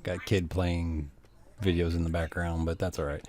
Got kid playing videos in the background, but that's all right.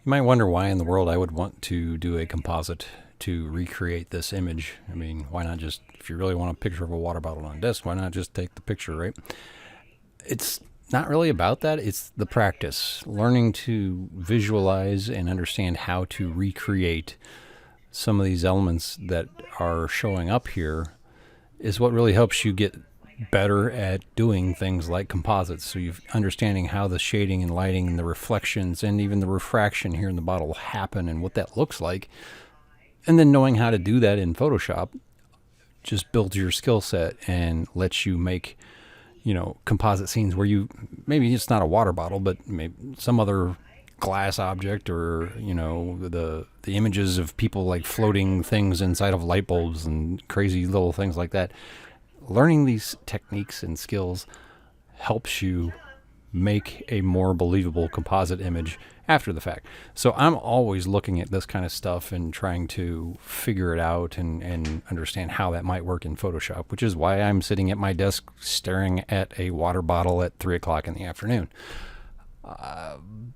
You might wonder why in the world I would want to do a composite to recreate this image. I mean, why not just, if you really want a picture of a water bottle on a desk, why not just take the picture, right? It's not really about that. It's the practice, learning to visualize and understand how to recreate some of these elements that are showing up here is what really helps you get better at doing things like composites. So you're understanding how the shading and lighting and the reflections and even the refraction here in the bottle happen and what that looks like. And then knowing how to do that in Photoshop just builds your skill set and lets you make, composite scenes where you, maybe it's not a water bottle, but maybe some other glass object, or the images of people like floating things inside of light bulbs and crazy little things like that. Learning these techniques and skills helps you make a more believable composite image after the fact. So I'm always looking at this kind of stuff and trying to figure it out and understand how that might work in Photoshop, which is why I'm sitting at my desk staring at a water bottle at 3 o'clock in the afternoon.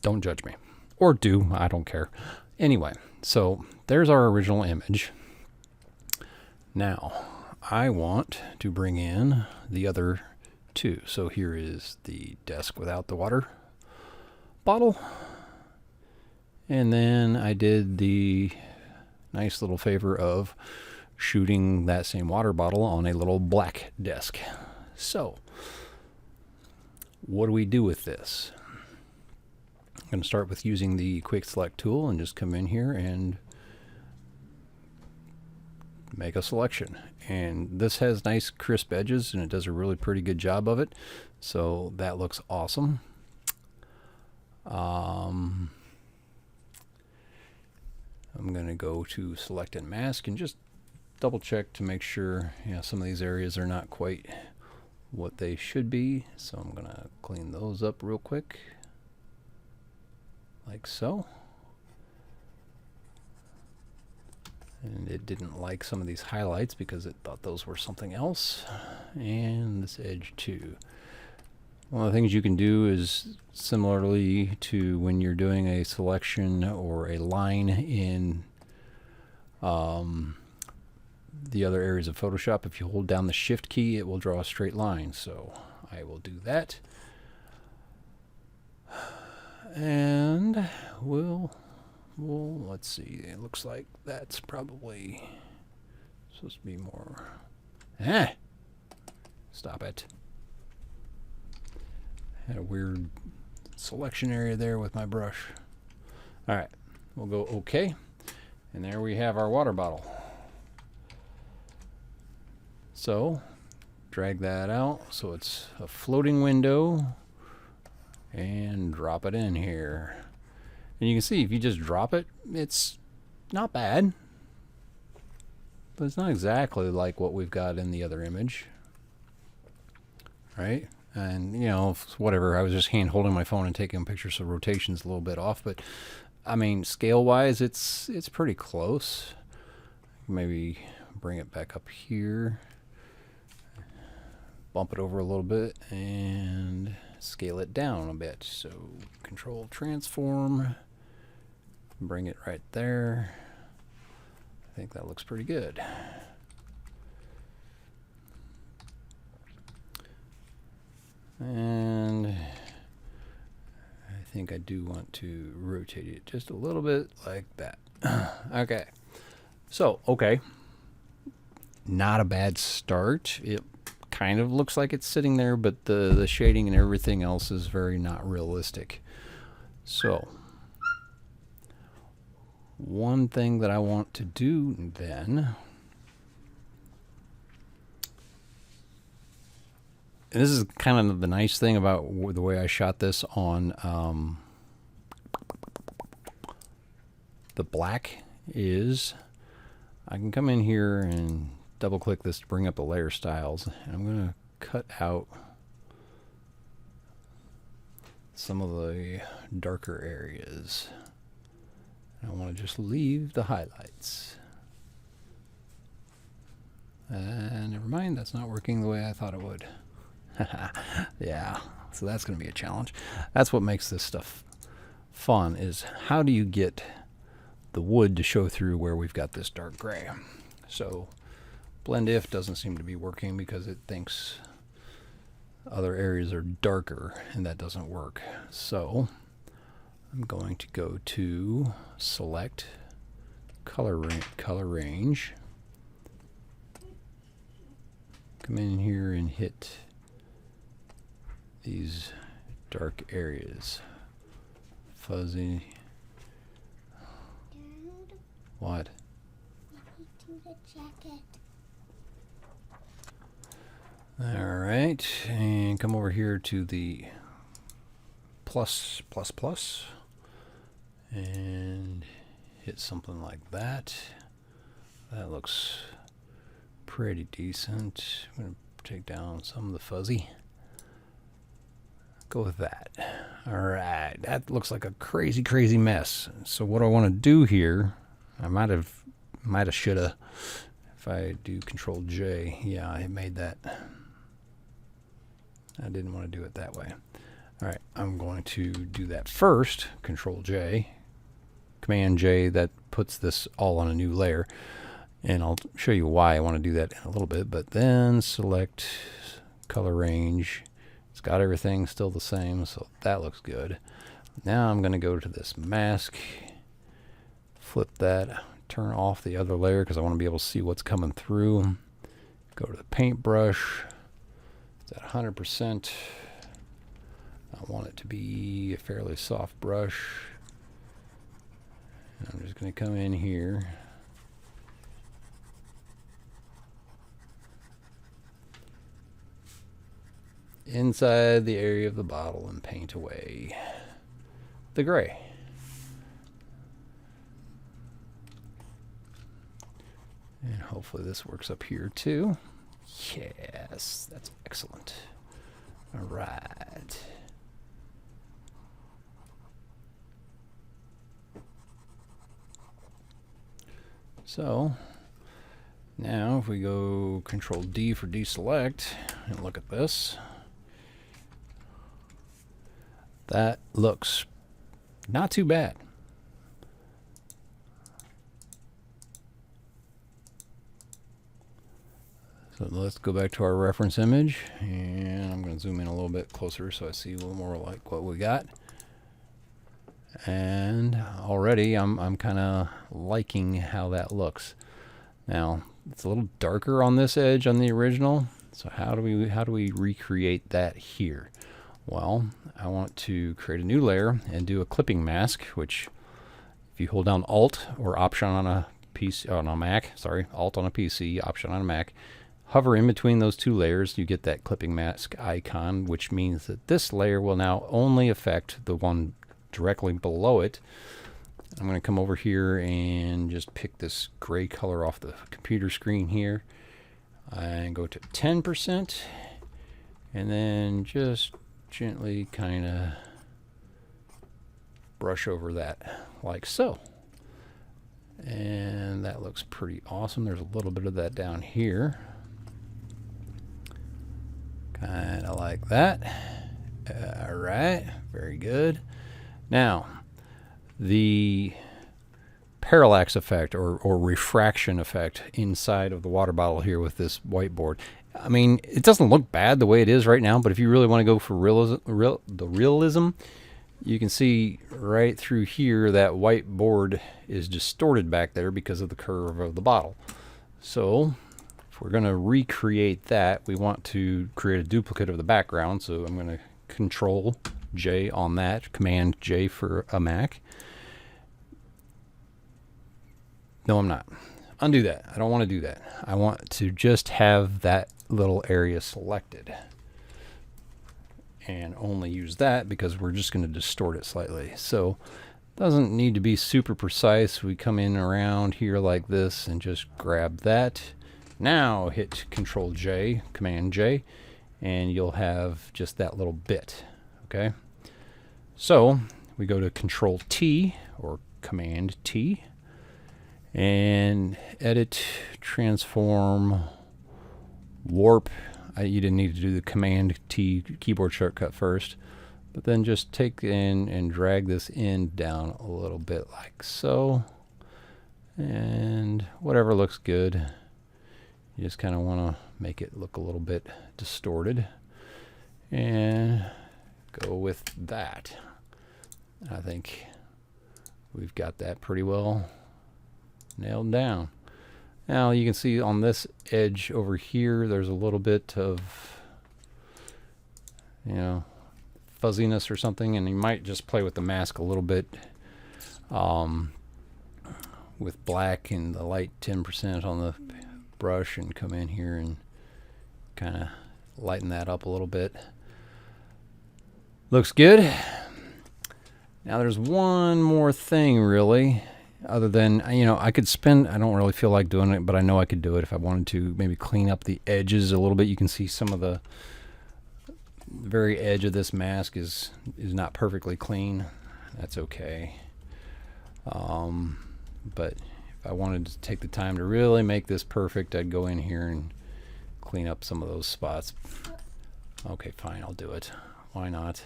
Don't judge me. Or do, I don't care. Anyway, so there's our original image. Now, I want to bring in the other two. So here is the desk without the water bottle. And then I did the nice little favor of shooting that same water bottle on a little black desk. So, what do we do with this? I'm going to start with using the quick select tool and just come in here and make a selection. And this has nice crisp edges and it does a really pretty good job of it. So that looks awesome. I'm going to go to select and mask and just double check to make sure some of these areas are not quite what they should be. So I'm going to clean those up real quick. Like so. And it didn't like some of these highlights because it thought those were something else. And this edge too. One of the things you can do is similarly to when you're doing a selection or a line in the other areas of Photoshop, if you hold down the Shift key, it will draw a straight line. So I will do that. And let's see, it looks like that's probably supposed to be more. Stop it. Had a weird selection area there with my brush. Alright, we'll go OK. And there we have our water bottle. So, drag that out so it's a floating window. And drop it in here. And you can see if you just drop it, it's not bad. But it's not exactly like what we've got in the other image. Right? And, whatever. I was just hand holding my phone and taking a picture, so rotation's a little bit off. But, I mean, scale-wise, it's pretty close. Maybe bring it back up here. Bump it over a little bit. And scale it down a bit. So control transform, bring it right there. I think that looks pretty good. And I think I do want to rotate it just a little bit like that. Okay. So, not a bad start. It kind of looks like it's sitting there, but the shading and everything else is very not realistic. So one thing that I want to do then, and this is kind of the nice thing about the way I shot this on the black, is I can come in here and double click this to bring up the layer styles, and I'm going to cut out some of the darker areas. I want to just leave the highlights. Never mind, that's not working the way I thought it would. Yeah, So that's going to be a challenge. That's what makes this stuff fun, is how do you get the wood to show through where we've got this dark gray. So blend if doesn't seem to be working because it thinks other areas are darker, and that doesn't work. So I'm going to go to select color range, come in here and hit these dark areas. Fuzzy. Dad, What? let me do the jacket. All right, and come over here to the plus, and hit something like that. That looks pretty decent. I'm going to take down some of the fuzzy. Go with that. All right, that looks like a crazy mess. So what I want to do here, I might have, shoulda. If I do Control J, yeah, I made that. I didn't want to do it that way. All right, I'm going to do that first. Control J, Command J, that puts this all on a new layer. And I'll show you why I want to do that in a little bit. But then select color range. It's got everything still the same, so that looks good. Now I'm going to go to this mask, flip that, turn off the other layer because I want to be able to see what's coming through. Go to the paintbrush. It's at 100%. I want it to be a fairly soft brush. And I'm just going to come in here. Inside the area of the bottle and paint away the gray. And hopefully this works up here too. Yes, that's excellent. All right. So now if we go Control D for deselect and look at this, that looks not too bad. So let's go back to our reference image, and I'm going to zoom in a little bit closer so I see a little more like what we got. And already I'm kind of liking how that looks. Now it's a little darker on this edge on the original. So how do we recreate that here? Well, I want to create a new layer and do a clipping mask, which if you hold down Alt or Option on a PC, on a Mac, sorry, Alt on a PC, Option on a Mac, hover in between those two layers, you get that clipping mask icon, which means that this layer will now only affect the one directly below it. I'm going to come over here and just pick this gray color off the computer screen here and go to 10%, and then just gently kind of brush over that like so. And that looks pretty awesome. There's a little bit of that down here. Kind of like that. All right, very good. Now, the parallax effect or refraction effect inside of the water bottle here with this whiteboard. I mean, it doesn't look bad the way it is right now, but if you really want to go for realism, you can see right through here that whiteboard is distorted back there because of the curve of the bottle. So if we're going to recreate that, we want to create a duplicate of the background. So I'm going to Control J on that, Command J for a Mac. No, I'm not. Undo that. I don't want to do that. I want to just have that little area selected and only use that because we're just going to distort it slightly. So it doesn't need to be super precise. We come in around here like this and just grab that. Now hit Control J, Command J, and you'll have just that little bit. Okay. So we go to Control T or Command T and edit, transform, warp. you didn't need to do the Command T keyboard shortcut first, but then just take in and drag this end down a little bit like so, and whatever looks good. You just kind of want to make it look a little bit distorted, and go with that. I think we've got that pretty well nailed down. Now you can see on this edge over here, there's a little bit of, fuzziness or something, and you might just play with the mask a little bit with black and the light 10% on the brush, and come in here and kind of lighten that up a little bit. Looks good. Now there's one more thing really, other than, I could spend, I don't really feel like doing it, but I know I could do it if I wanted to. Maybe clean up the edges a little bit. You can see some of the very edge of this mask is not perfectly clean. That's okay. But if I wanted to take the time to really make this perfect, I'd go in here and clean up some of those spots. Okay, fine, I'll do it. Why not?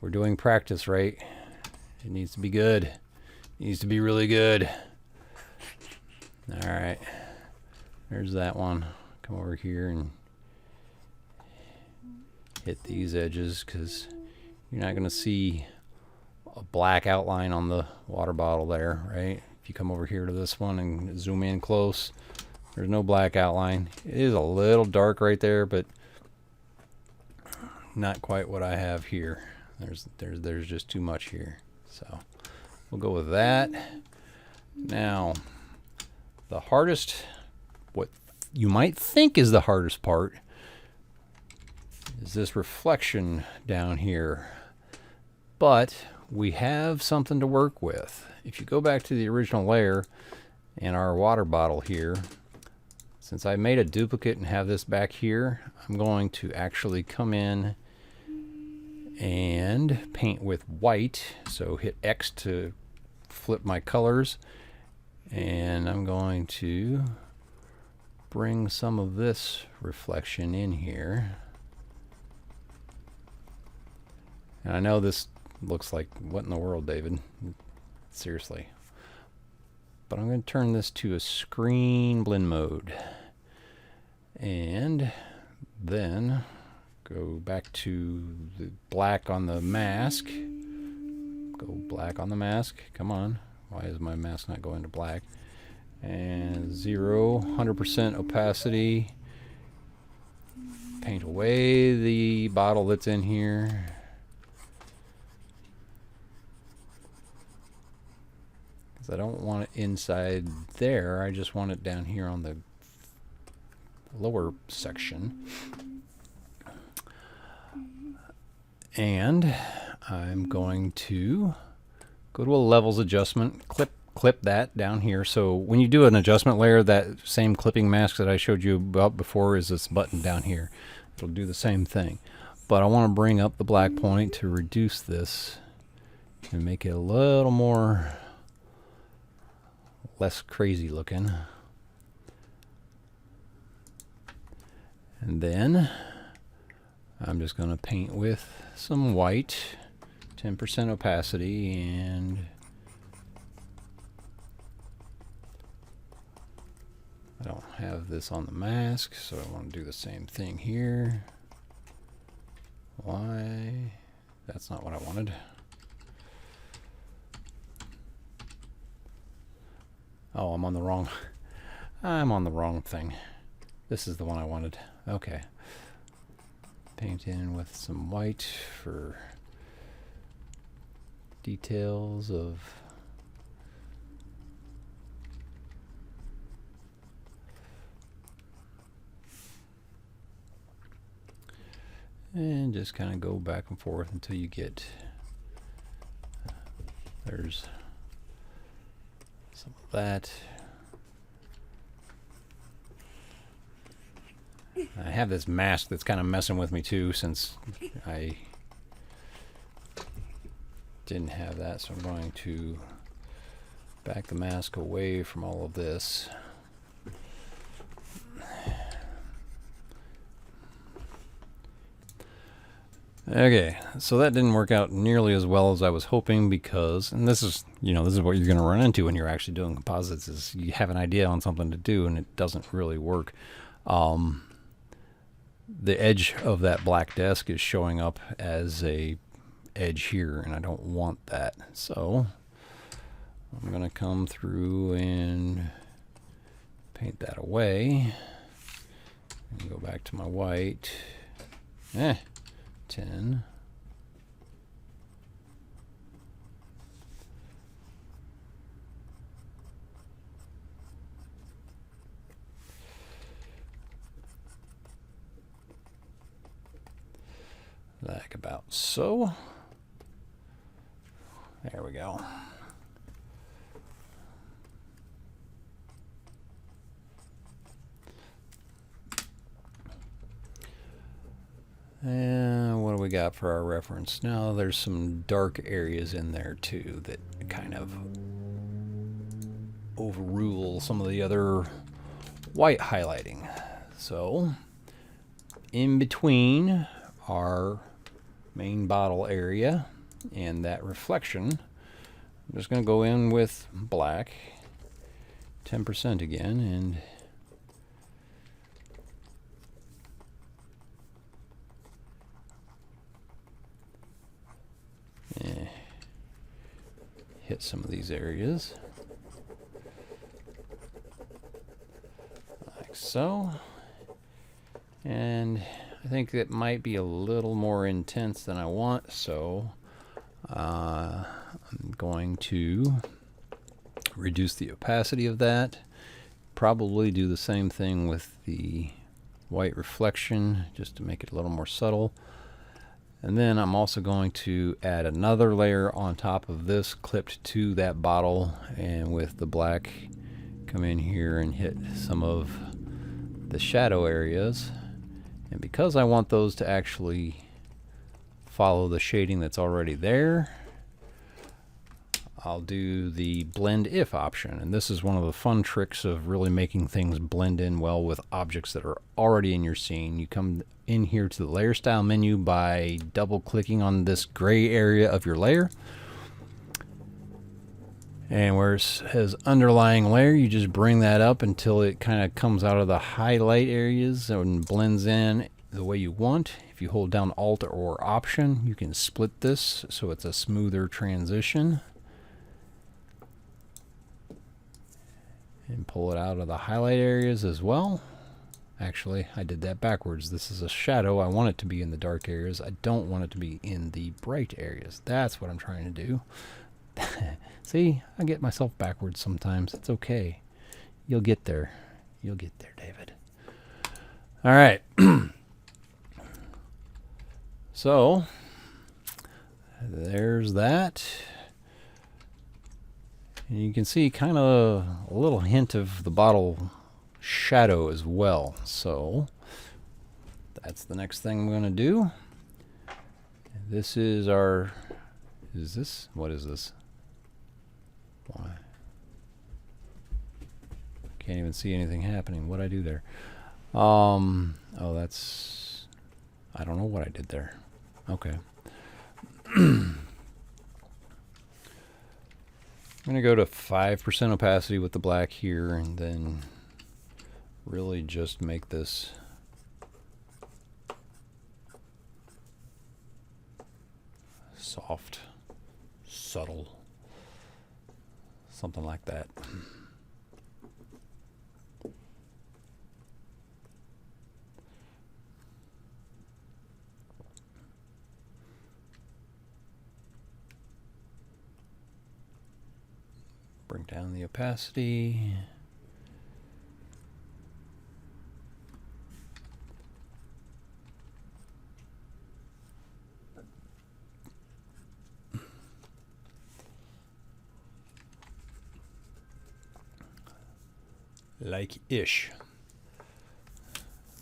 We're doing practice, right? It needs to be good. It needs to be really good. All right, there's that one. Come over here and hit these edges, because you're not going to see a black outline on the water bottle there, right? If you come over here to this one and zoom in close, there's no black outline. It is a little dark right there, but not quite what I have here. There's just too much here. So we'll go with that. Now, the hardest, what you might think is the hardest part, is this reflection down here. But we have something to work with. If you go back to the original layer and our water bottle here, since I made a duplicate and have this back here, I'm going to actually come in and paint with white. So hit X to flip my colors, and I'm going to bring some of this reflection in here. And I know this looks like, what in the world, David? Seriously. But I'm going to turn this to a screen blend mode, and then go back to the black on the mask. Go black on the mask. Come on. Why is my mask not going to black? And 100% opacity. Paint away the bottle that's in here. Because I don't want it inside there. I just want it down here on the lower section. And I'm going to go to a levels adjustment, clip that down here. So when you do an adjustment layer, that same clipping mask that I showed you about before is this button down here. It'll do the same thing. But I want to bring up the black point to reduce this and make it a little more, less crazy looking. And then I'm just going to paint with some white, 10% opacity, and I don't have this on the mask, so I want to do the same thing here. Why? That's not what I wanted. Oh, I'm on the wrong thing. This is the one I wanted. Okay. Paint in with some white for details of and just kind of go back and forth until you get, there's some of that. I have this mask that's kind of messing with me too, since I didn't have that, so I'm going to back the mask away from all of this. Okay, so that didn't work out nearly as well as I was hoping because, and this is, this is what you're going to run into when you're actually doing composites, is you have an idea on something to do and it doesn't really work. The edge of that black desk is showing up as a edge here, and I don't want that. So I'm going to come through and paint that away and go back to my white. 10. Like about so. There we go. And what do we got for our reference? Now there's some dark areas in there too that kind of overrule some of the other white highlighting. So in between our main bottle area and that reflection, I'm just going to go in with black, 10% again, and hit some of these areas like so. And I think it might be a little more intense than I want, so I'm going to reduce the opacity of that. Probably do the same thing with the white reflection just to make it a little more subtle. And then I'm also going to add another layer on top of this clipped to that bottle, and with the black come in here and hit some of the shadow areas. And because I want those to actually follow the shading that's already there, I'll do the blend if option. And this is one of the fun tricks of really making things blend in well with objects that are already in your scene. You come in here to the layer style menu by double clicking on this gray area of your layer. And where it says underlying layer, you just bring that up until it kind of comes out of the highlight areas and blends in the way you want. If you hold down Alt or Option, you can split this so it's a smoother transition. And pull it out of the highlight areas as well. Actually, I did that backwards. This is a shadow. I want it to be in the dark areas. I don't want it to be in the bright areas. That's what I'm trying to do. See, I get myself backwards sometimes. It's okay. You'll get there. You'll get there, David. All right. So, there's that. And you can see kind of a little hint of the bottle shadow as well. So that's the next thing I'm going to do. This is our, what is this? Why? Can't even see anything happening. What'd I do there? Oh, that's, I don't know what I did there. Okay. I'm going to go to 5% opacity with the black here, and then really just make this soft, subtle, something like that. Bring down the opacity. Like-ish.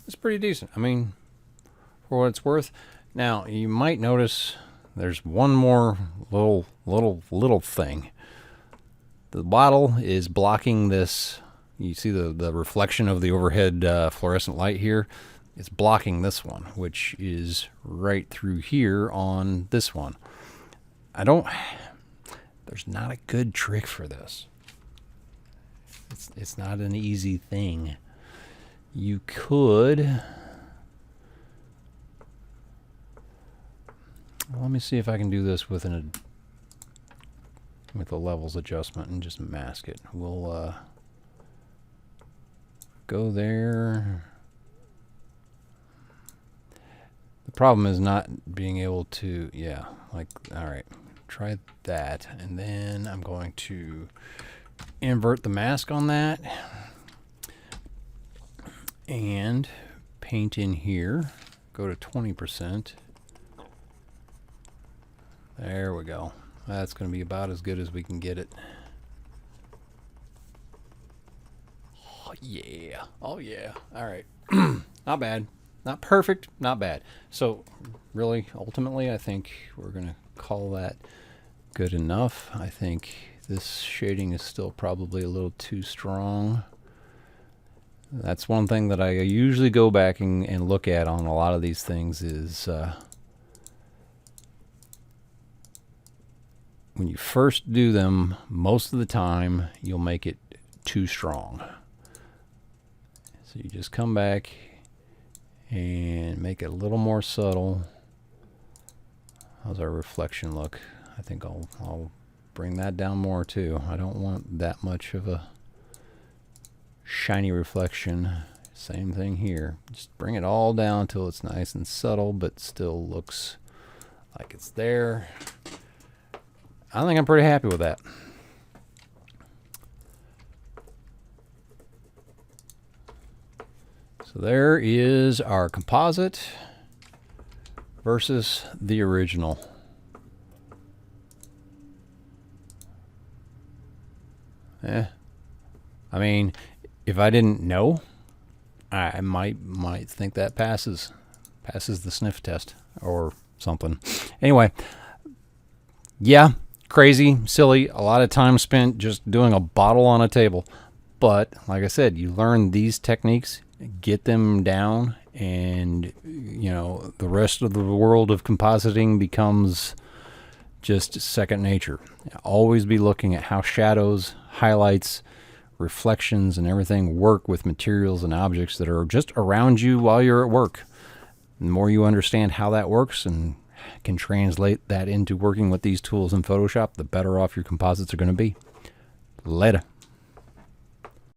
It's pretty decent. I mean, for what it's worth. Now, you might notice there's one more little thing. The bottle is blocking this. You see the reflection of the overhead fluorescent light here. it's blocking this one, which is right through here on this one. There's not a good trick for this. It's not an easy thing. You could... Let me see if I can do this with a levels adjustment and just mask it. We'll go there. The problem is not being able to, yeah, like, all right, try that. And then I'm going to invert the mask on that and paint in here. Go to 20%. There we go. That's going to be about as good as we can get it. Oh, yeah. Oh, yeah. All right. Not bad. Not perfect. Not bad. So, really, ultimately, I think we're going to call that good enough. I think this shading is still probably a little too strong. That's one thing that I usually go back and look at on a lot of these things is... when you first do them, most of the time, you'll make it too strong. So you just come back and make it a little more subtle. How's our reflection look? I think I'll bring that down more too. I don't want that much of a shiny reflection. Same thing here. Just bring it all down until it's nice and subtle, but still looks like it's there. I think I'm pretty happy with that. So there is our composite versus the original. I mean, if I didn't know, I might think that passes the sniff test or something. Anyway, yeah. Crazy, silly, a lot of time spent just doing a bottle on a table. But, like I said, you learn these techniques, get them down, and, you know, the rest of the world of compositing becomes just second nature. Always be looking at how shadows, highlights, reflections, and everything work with materials and objects that are just around you while you're at work. The more you understand how that works and can translate that into working with these tools in Photoshop, the better off your composites are going to be. Later.